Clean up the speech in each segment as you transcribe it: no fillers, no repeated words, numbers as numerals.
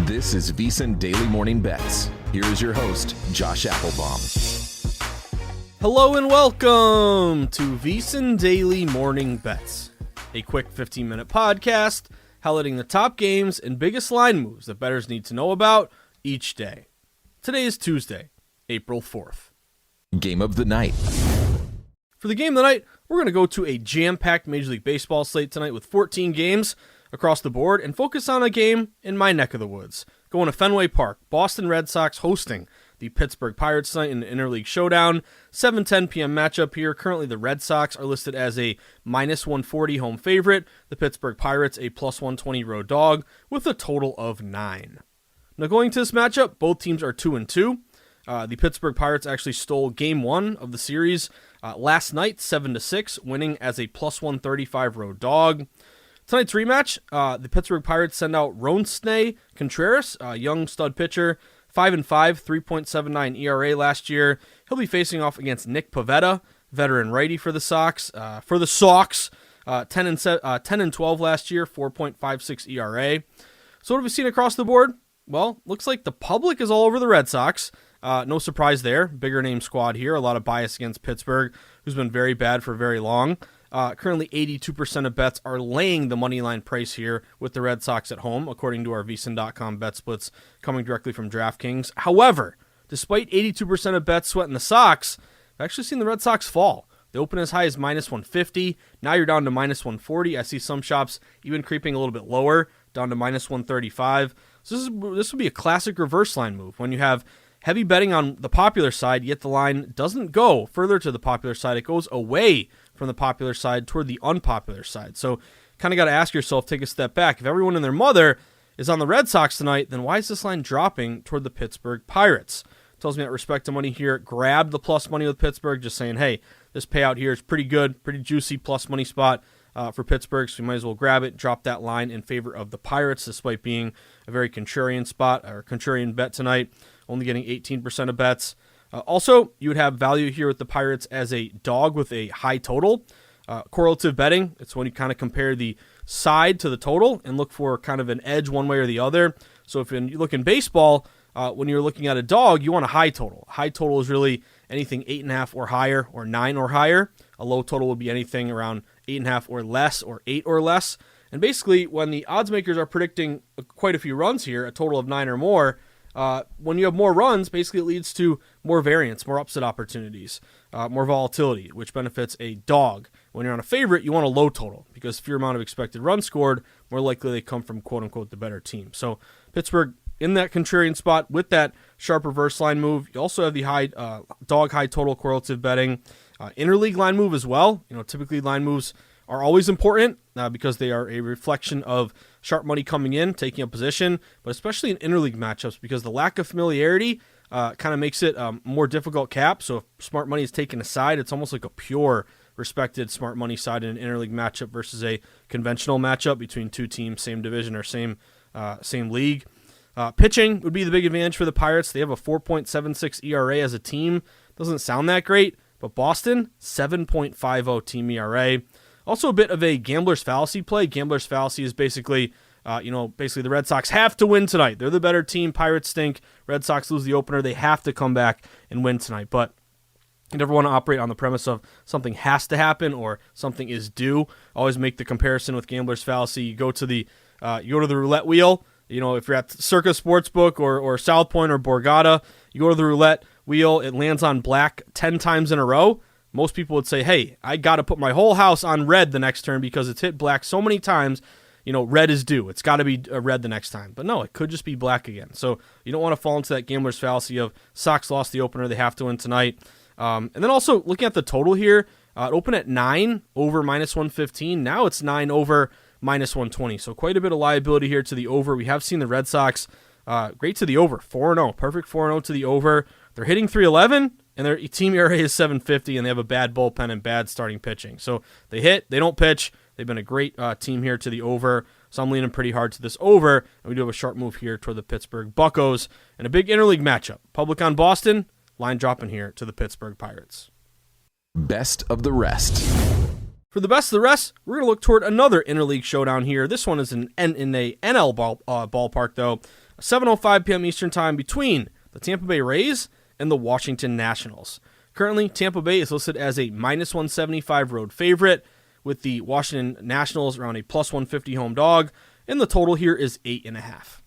This is VSiN Daily Morning Bets. Here is your host, Josh Appelbaum. Hello and welcome to VSiN Daily Morning Bets, a quick 15-minute podcast highlighting the top games and biggest line moves that bettors need to know about each day. Today is Tuesday, April 4th. Game of the night. For the game of the night, we're going to go to a jam-packed Major League Baseball slate tonight with 14 games across the board and focus on a game in my neck of the woods. Going to Fenway Park, Boston Red Sox hosting the Pittsburgh Pirates tonight in the interleague showdown. 7:10 p.m. matchup here. Currently, the Red Sox are listed as a minus 140 home favorite. The Pittsburgh Pirates a plus 120 road dog with a total of 9. Now, going to this matchup, both teams are 2-2. The Pittsburgh Pirates actually stole Game 1 of the series last night, 7-6, winning as a plus 135 road dog. Tonight's rematch, the Pittsburgh Pirates send out Ronsney Contreras, a young stud pitcher, 5-5, 3.79 ERA last year. He'll be facing off against Nick Pivetta, veteran righty for the Sox. 10-12 last year, 4.56 ERA. So what have we seen across the board? Well, looks like the public is all over the Red Sox. No surprise there. Bigger name squad here. A lot of bias against Pittsburgh, who's been very bad for very long. Currently, 82% of bets are laying the money line price here with the Red Sox at home, according to our VSiN.com bet splits coming directly from DraftKings. However, despite 82% of bets sweating the Sox, I've actually seen the Red Sox fall. They open as high as minus 150. Now you're down to minus 140. I see some shops even creeping a little bit lower, down to minus 135. So this would be a classic reverse line move when you have heavy betting on the popular side, yet the line doesn't go further to the popular side. It goes away from the popular side toward the unpopular side. So kind of got to ask yourself, take a step back. If everyone and their mother is on the Red Sox tonight, then why is this line dropping toward the Pittsburgh Pirates? Tells me that respect to money here. Grab the plus money with Pittsburgh, just saying, hey, this payout here is pretty good, pretty juicy plus money spot for Pittsburgh, so you might as well grab it, drop that line in favor of the Pirates, despite being a very contrarian spot or contrarian bet tonight, only getting 18% of bets. Also, you would have value here with the Pirates as a dog with a high total. Correlative betting, it's when you kind of compare the side to the total and look for kind of an edge one way or the other. So if you look in baseball, when you're looking at a dog, you want a high total. High total is really anything 8.5 or higher or 9 or higher. A low total would be anything around 8.5 or less or 8 or less. And basically, when the odds makers are predicting quite a few runs here, a total of 9 or more, when you have more runs, basically it leads to more variance, more upset opportunities, more volatility, which benefits a dog. When you're on a favorite, you want a low total because fewer amount of expected runs scored, more likely they come from quote-unquote the better team. So Pittsburgh in that contrarian spot with that sharp reverse line move. You also have the high dog high total correlative betting. Interleague line move as well. Typically line moves are always important because they are a reflection of sharp money coming in, taking a position, but especially in interleague matchups because the lack of familiarity kind of makes it more difficult cap. So if smart money is taken aside, it's almost like a pure respected smart money side in an interleague matchup versus a conventional matchup between two teams, same division or same league. Pitching would be the big advantage for the Pirates. They have a 4.76 ERA as a team. Doesn't sound that great, but Boston, 7.50 team ERA. Also a bit of a gambler's fallacy play. Gambler's fallacy is basically, the Red Sox have to win tonight. They're the better team. Pirates stink. Red Sox lose the opener. They have to come back and win tonight. But you never want to operate on the premise of something has to happen or something is due. Always make the comparison with gambler's fallacy. You go to the roulette wheel. If you're at Circa Sportsbook or South Point or Borgata, you go to the roulette wheel. It lands on black 10 times in a row. Most people would say, hey, I got to put my whole house on red the next turn because it's hit black so many times, red is due. It's got to be red the next time. But no, it could just be black again. So you don't want to fall into that gambler's fallacy of Sox lost the opener, they have to win tonight. And then also looking at the total here, it opened at 9 over minus 115. Now it's 9 over minus 120. So quite a bit of liability here to the over. We have seen the Red Sox great to the over, 4-0, perfect 4-0 to the over. They're hitting 311. And their team ERA is 7.50, and they have a bad bullpen and bad starting pitching. So they hit, they don't pitch. They've been a great team here to the over. So I'm leaning pretty hard to this over. And we do have a sharp move here toward the Pittsburgh Buccos. And a big interleague matchup. Public on Boston, line dropping here to the Pittsburgh Pirates. Best of the rest. For the best of the rest, we're going to look toward another interleague showdown here. This one is in a NL ballpark, though. 7:05 p.m. Eastern Time between the Tampa Bay Rays and the Washington Nationals. Currently, Tampa Bay is listed as a -175 road favorite, with the Washington Nationals around a +150 home dog, and the total here is 8.5.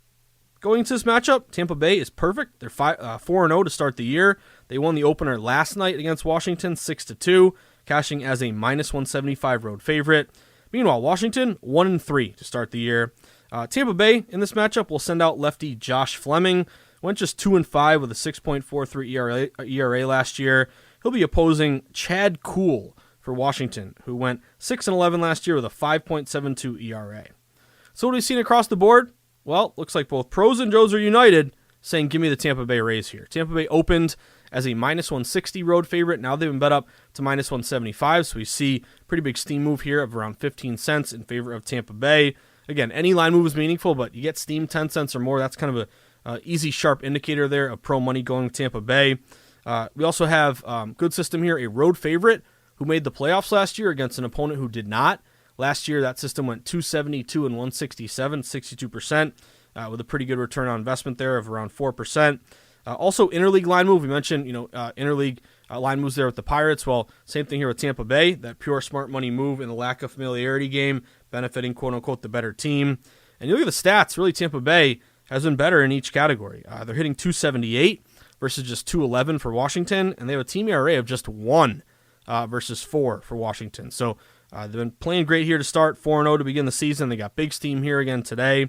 Going into this matchup, Tampa Bay is perfect. They're 4-0 to start the year. They won the opener last night against Washington 6-2, cashing as a -175 road favorite. Meanwhile, Washington 1-3 to start the year. Tampa Bay in this matchup will send out lefty Josh Fleming. Went just 2-5 with a 6.43 ERA last year. He'll be opposing Chad Kuhl for Washington, who went 6-11 last year with a 5.72 ERA. So what have we seen across the board? Well, looks like both pros and Joes are united, saying give me the Tampa Bay Rays here. Tampa Bay opened as a -160 road favorite. Now they've been bet up to -175, so we see pretty big steam move here of around 15 cents in favor of Tampa Bay. Again, any line move is meaningful, but you get steam 10 cents or more. That's kind of a easy, sharp indicator there of pro money going to Tampa Bay. We also have good system here, a road favorite who made the playoffs last year against an opponent who did not. Last year, that system went 272 and 167, 62%, with a pretty good return on investment there of around 4%. Also, interleague line move. We mentioned, interleague line moves there with the Pirates. Well, same thing here with Tampa Bay. That pure smart money move in the lack of familiarity game, benefiting quote unquote the better team. And you look at the stats. Really, Tampa Bay has been better in each category. They're hitting 278 versus just 211 for Washington, and they have a team ERA of just 1 versus 4 for Washington. So they've been playing great here to start, 4-0 to begin the season. They got big steam here again today.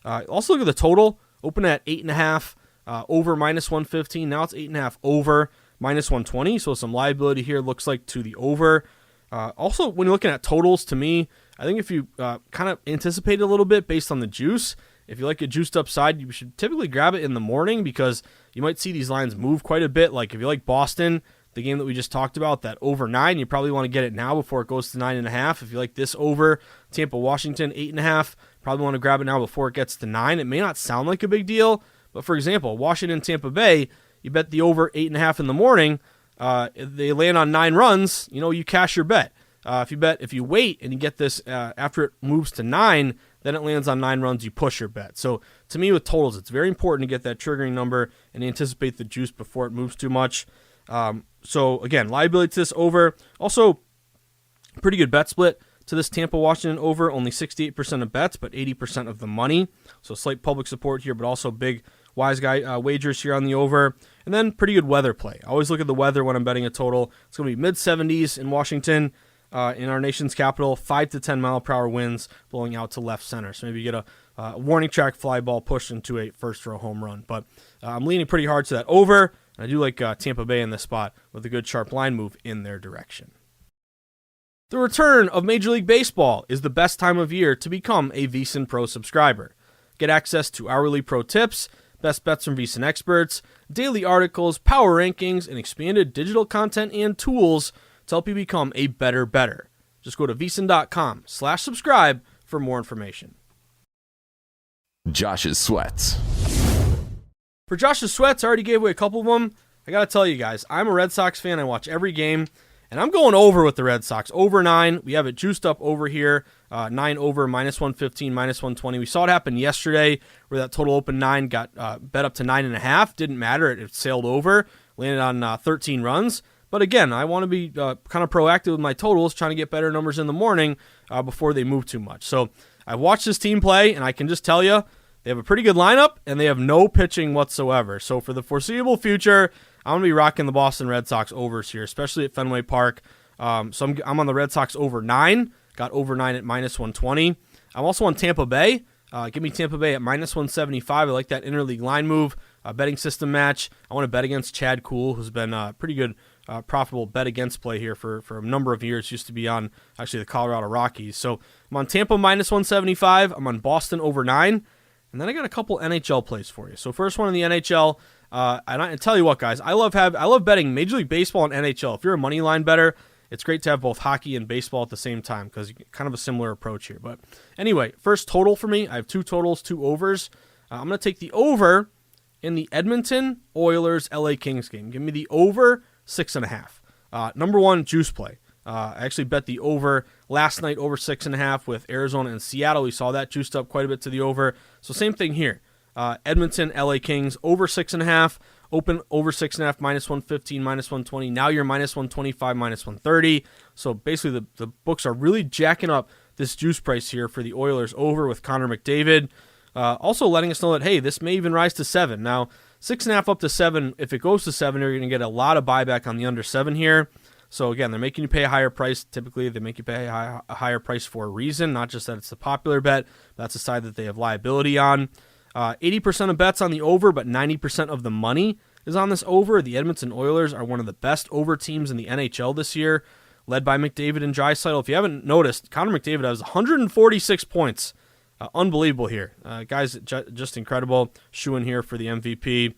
Also look at the total, open at 8.5, over -115. Now it's 8.5 over -120. So some liability here looks like to the over. Also, when you're looking at totals, to me, I think if you kind of anticipate a little bit based on the juice, if you like a juiced upside, you should typically grab it in the morning because you might see these lines move quite a bit. Like if you like Boston, the game that we just talked about, that over 9, you probably want to get it now before it goes to 9.5. If you like this over, Tampa, Washington, 8.5, probably want to grab it now before it gets to 9. It may not sound like a big deal, but for example, Washington, Tampa Bay, you bet the over 8.5 in the morning, they land on 9 runs, you cash your bet. If you wait and you get this after it moves to 9, then it lands on 9 runs, you push your bet. So to me with totals, it's very important to get that triggering number and anticipate the juice before it moves too much. So again, liability to this over. Also, pretty good bet split to this Tampa-Washington over. Only 68% of bets, but 80% of the money. So slight public support here, but also big wise guy wagers here on the over. And then pretty good weather play. I always look at the weather when I'm betting a total. It's going to be mid-70s in Washington. In our nation's capital, 5 to 10 mile per hour winds blowing out to left center. So maybe you get a warning track fly ball pushed into a first row home run. But I'm leaning pretty hard to that over. And I do like Tampa Bay in this spot with a good sharp line move in their direction. The return of Major League Baseball is the best time of year to become a VSiN Pro subscriber. Get access to hourly pro tips, best bets from VSiN experts, daily articles, power rankings, and expanded digital content and tools to help you become a better. Just go to vsin.com/subscribe for more information. Josh's Sweats. For Josh's Sweats, I already gave away a couple of them. I got to tell you guys, I'm a Red Sox fan. I watch every game, and I'm going over with the Red Sox. Over 9. We have it juiced up over here. 9 over, -115, -120. We saw it happen yesterday where that total open 9 got bet up to 9.5. Didn't matter. It sailed over. Landed on 13 runs. But again, I want to be kind of proactive with my totals, trying to get better numbers in the morning before they move too much. So I've watched this team play, and I can just tell you, they have a pretty good lineup, and they have no pitching whatsoever. So for the foreseeable future, I'm going to be rocking the Boston Red Sox overs here, especially at Fenway Park. So I'm on the Red Sox over 9. Got over 9 at -120. I'm also on Tampa Bay. Give me Tampa Bay at -175. I like that interleague line move, betting system match. I want to bet against Chad Kuhl, who's been pretty good, profitable bet against play here for a number of years. Used to be on actually the Colorado Rockies. So I'm on Tampa -175. I'm on Boston over 9. And then I got a couple NHL plays for you. So first one in the NHL, and I tell you what, guys, I love betting Major League Baseball and NHL. If you're a money line bettor, it's great to have both hockey and baseball at the same time because kind of a similar approach here. But anyway, first total for me, I have 2 totals, 2 overs. I'm going to take the over in the Edmonton Oilers LA Kings game. Give me the over 6.5. Number 1, juice play. I actually bet the over last night, over 6.5 with Arizona and Seattle. We saw that juiced up quite a bit to the over. So same thing here. Edmonton, LA Kings, over 6.5. Open over 6.5, -115, -120. Now you're -125, -130. So basically the books are really jacking up this juice price here for the Oilers over with Connor McDavid. Also letting us know that, hey, this may even rise to 7. Now, 6.5 up to 7. If it goes to 7, you're going to get a lot of buyback on the under 7 here. So again, they're making you pay a higher price. Typically, they make you pay a higher price for a reason, not just that it's the popular bet. That's a side that they have liability on. 80% of bets on the over, but 90% of the money is on this over. The Edmonton Oilers are one of the best over teams in the NHL this year, led by McDavid and Draisaitl. If you haven't noticed, Connor McDavid has 146 points. Unbelievable here. Guys, just incredible. Shoe in here for the MVP.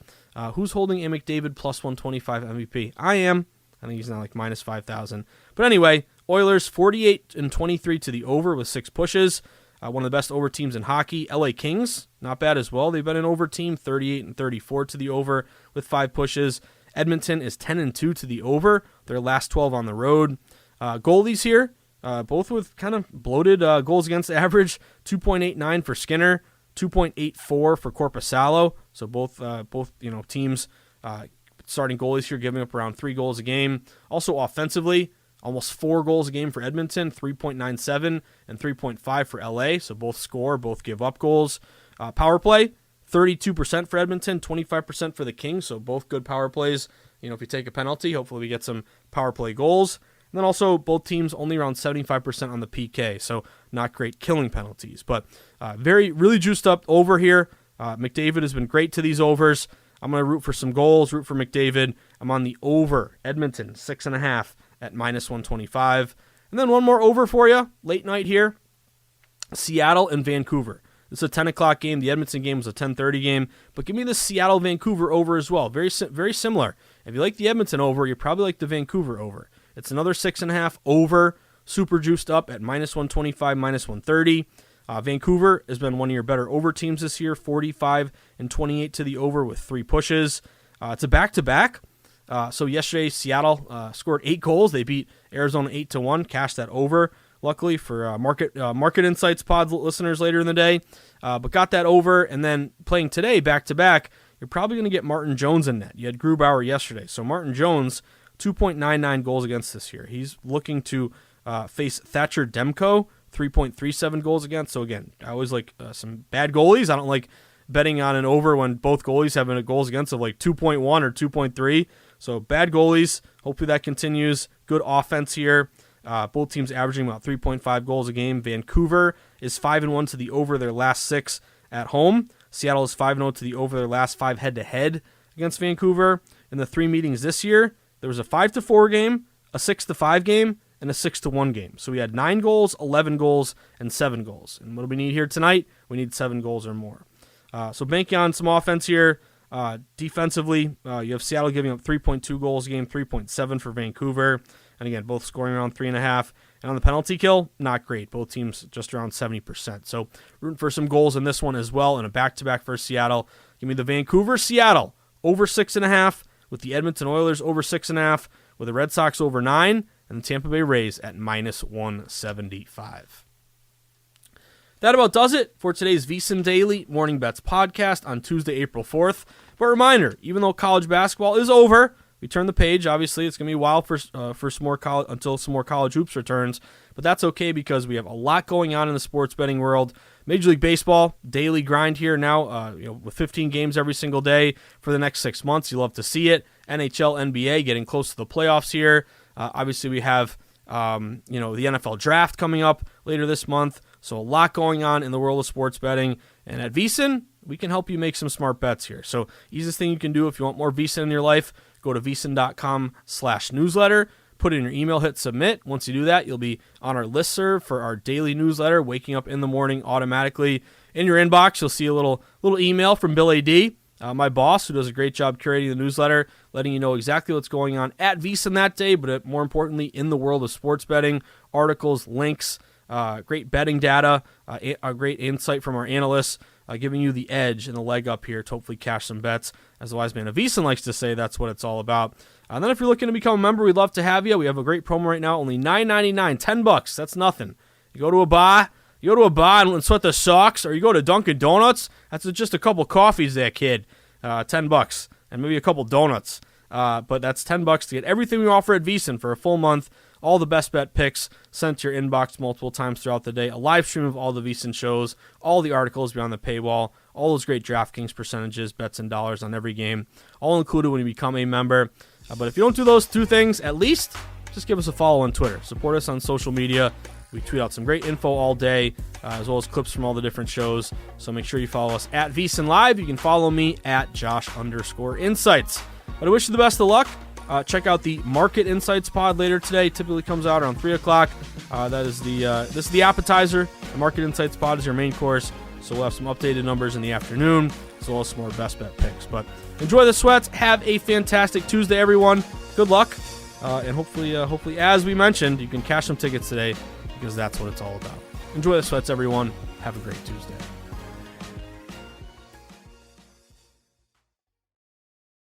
Who's holding a McDavid plus 125 MVP? I am. I think he's now like minus 5,000. But anyway, Oilers 48-23 to the over with 6 pushes. One of the best over teams in hockey. LA Kings, not bad as well. They've been an over team, 38-34 to the over with 5 pushes. Edmonton is 10-2 to the over. Their last 12 on the road. Goalies here, both with kind of bloated goals against average. 2.89 for Skinner, 2.84 for Korpisalo. So both teams starting goalies here giving up around 3 goals a game. Also offensively, almost 4 goals a game for Edmonton, 3.97 and 3.5 for LA. So both score, both give up goals. Power play, 32% for Edmonton, 25% for the Kings. So both good power plays. If you take a penalty, hopefully we get some power play goals. And then also both teams only around 75% on the PK. So not great killing penalties, but really juiced up over here. McDavid has been great to these overs. I'm going to root for some goals, root for McDavid. I'm on the over, Edmonton, 6.5 at -125. And then one more over for you, late night here, Seattle and Vancouver. This is a 10 o'clock game. The Edmonton game was a 10:30 game, but give me the Seattle-Vancouver over as well. Very similar. If you like the Edmonton over, you probably like the Vancouver over. It's another 6.5 over, super juiced up at -125, -130. Vancouver has been one of your better over teams this year, 45-28 to the over with 3 pushes. It's a back-to-back. So yesterday, Seattle scored 8 goals. They beat Arizona 8-1, cashed that over, luckily for Market Insights pod listeners later in the day. But got that over, and then playing today back-to-back, you're probably going to get Martin Jones in net. You had Grubauer yesterday. So Martin Jones, 2.99 goals against this year. He's looking to face Thatcher Demko, 3.37 goals against. So again, I always like some bad goalies. I don't like betting on an over when both goalies have a goals against of like 2.1 or 2.3. So bad goalies. Hopefully that continues. Good offense here. Both teams averaging about 3.5 goals a game. Vancouver is 5-1 to the over their last 6 at home. Seattle is 5-0 to the over their last 5 head-to-head against Vancouver. In the 3 meetings this year, there was a 5-4 game, a 6-5 game, and a 6-1 game. So we had 9 goals, 11 goals, and 7 goals. And what do we need here tonight? We need 7 goals or more. So banking on some offense here. Defensively, you have Seattle giving up 3.2 goals a game, 3.7 for Vancouver. And again, both scoring around 3.5. And on the penalty kill, not great. Both teams just around 70%. So rooting for some goals in this one as well. And a back-to-back for Seattle. Give me the Vancouver-Seattle over 6.5 with the Edmonton Oilers over 6.5 with the Red Sox over 9 and the Tampa Bay Rays at -175. That about does it for today's VSiN Daily Morning Bets podcast on Tuesday, April 4th. But reminder, even though college basketball is over, we turn the page. Obviously, it's going to be a while for some more until some more college hoops returns. But that's okay because we have a lot going on in the sports betting world. Major League Baseball, daily grind here now with 15 games every single day for the next 6 months. You love to see it. NHL, NBA getting close to the playoffs here. Obviously, we have the NFL draft coming up later this month. So a lot going on in the world of sports betting. And at VSiN, we can help you make some smart bets here. So easiest thing you can do if you want more VSiN in your life, go to vsin.com/newsletter, put in your email, hit submit. Once you do that, you'll be on our listserv for our daily newsletter, waking up in the morning automatically. In your inbox, you'll see a little email from Bill A.D., my boss, who does a great job curating the newsletter, letting you know exactly what's going on at VSiN that day, but more importantly, in the world of sports betting, articles, links, great betting data, a great insight from our analysts, giving you the edge and the leg up here to hopefully cash some bets. As the wise man of VSiN likes to say, that's what it's all about. And then if you're looking to become a member, we'd love to have you. We have a great promo right now, only $9.99, $10. That's nothing. You go to a bar, You go to a bar and sweat the socks, or you go to Dunkin' Donuts, that's just a couple coffees there, kid. $10, and maybe a couple donuts. But that's $10 to get everything we offer at VSiN for a full month. All the best bet picks sent to your inbox multiple times throughout the day. A live stream of all the VSiN shows, all the articles beyond the paywall, all those great DraftKings percentages, bets, and dollars on every game, all included when you become a member. But if you don't do those two things, at least just give us a follow on Twitter. Support us on social media. We tweet out some great info all day, as well as clips from all the different shows. So make sure you follow us at VSiN Live. You can follow me at Josh_Insights. But I wish you the best of luck. Check out the Market Insights pod later today. Typically comes out around 3 o'clock. This is the appetizer. The Market Insights pod is your main course. So we'll have some updated numbers in the afternoon, as well as some more best bet picks. But enjoy the sweats. Have a fantastic Tuesday, everyone. Good luck. And hopefully, as we mentioned, you can cash some tickets today, because that's what it's all about. Enjoy the sweats, everyone. Have a great Tuesday.